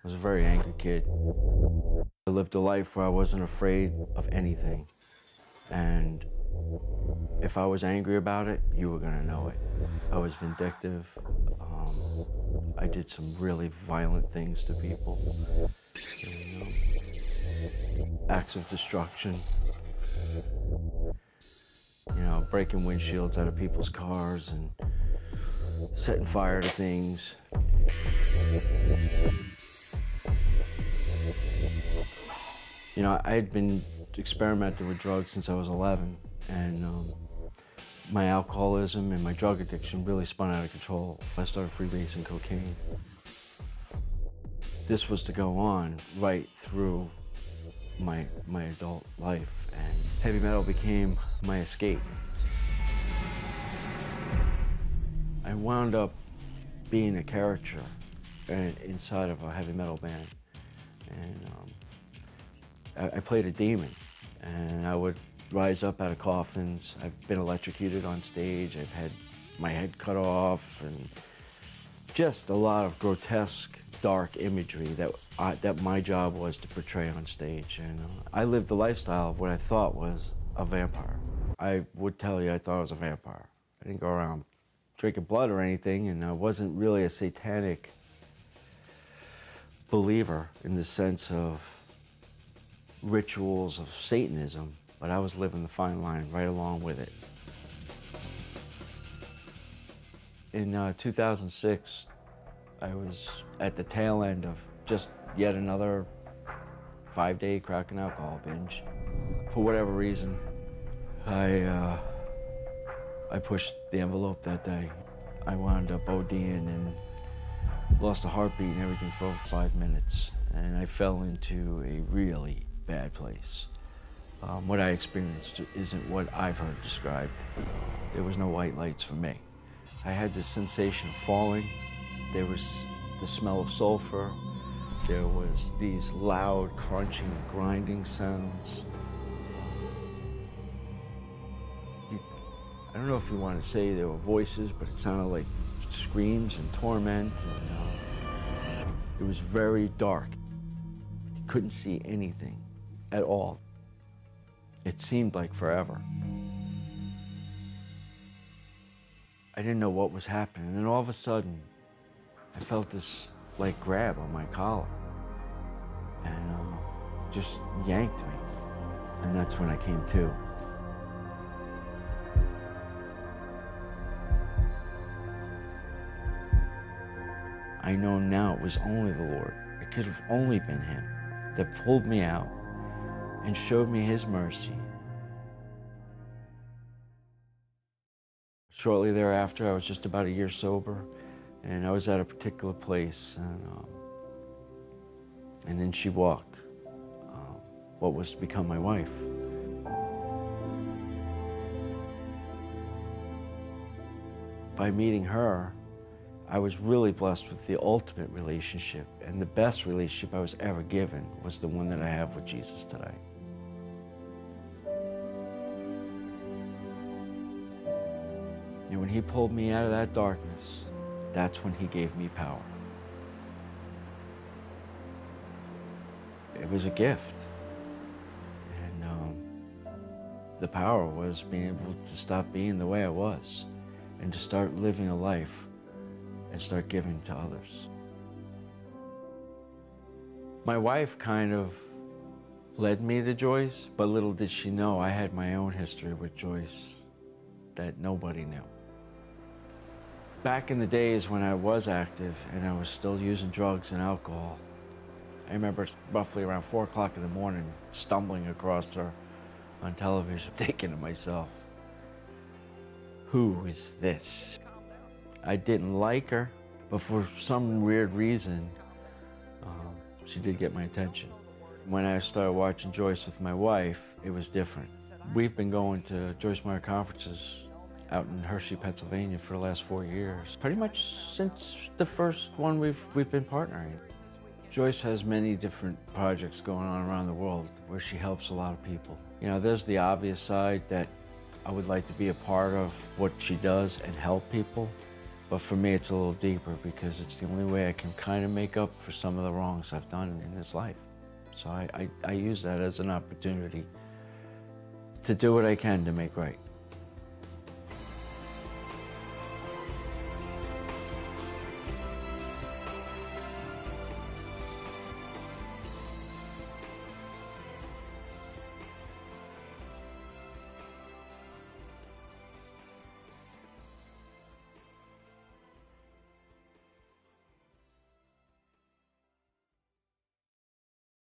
I was a very angry kid. I lived a life where I wasn't afraid of anything. And if I was angry about it, you were gonna know it. I was vindictive. I did some really violent things to people. You know, acts of destruction. You know, breaking windshields out of people's cars and setting fire to things. You know, I had been experimenting with drugs since I was 11, and my alcoholism and my drug addiction really spun out of control. I started freebasing cocaine. This was to go on right through my adult life, and heavy metal became my escape. I wound up being a character inside of a heavy metal band, and I played a demon, and I would rise up out of coffins. I've been electrocuted on stage. I've had my head cut off, and just a lot of grotesque, dark imagery that my job was to portray on stage. And I lived the lifestyle of what I thought was a vampire. I would tell you I thought I was a vampire. I didn't go around drinking blood or anything, and I wasn't really a satanic believer in the sense of rituals of Satanism, but I was living the fine line right along with it. In 2006, I was at the tail end of just yet another 5-day crack and alcohol binge. For whatever reason, I pushed the envelope that day. I wound up ODing and lost a heartbeat and everything for over 5 minutes, and I fell into a really bad place. What I experienced isn't what I've heard described. There was no white lights for me. I had this sensation of falling. There was the smell of sulfur. There was these loud crunching, grinding sounds. I don't know if you want to say there were voices, but it sounded like screams and torment. And, it was very dark. You couldn't see anything at all. It seemed like forever. I didn't know what was happening, and then all of a sudden, I felt this like grab on my collar, and just yanked me, and that's when I came to. I know now it was only the Lord. It could have only been Him that pulled me out and showed me His mercy. Shortly thereafter, I was just about a year sober, and I was at a particular place, and then she walked, what was to become my wife. By meeting her, I was really blessed with the ultimate relationship, and the best relationship I was ever given was the one that I have with Jesus today. And when He pulled me out of that darkness, that's when He gave me power. It was a gift. And the power was being able to stop being the way I was and to start living a life and start giving to others. My wife kind of led me to Joyce, but little did she know I had my own history with Joyce that nobody knew. Back in the days when I was active and I was still using drugs and alcohol, I remember roughly around 4 o'clock in the morning stumbling across her on television, thinking to myself, who is this? I didn't like her, but for some weird reason, she did get my attention. When I started watching Joyce with my wife, it was different. We've been going to Joyce Meyer conferences out in Hershey, Pennsylvania for the last 4 years. Pretty much since the first one we've been partnering. Joyce has many different projects going on around the world where she helps a lot of people. You know, there's the obvious side that I would like to be a part of what she does and help people. But for me, it's a little deeper because it's the only way I can kind of make up for some of the wrongs I've done in this life. So I use that as an opportunity to do what I can to make right.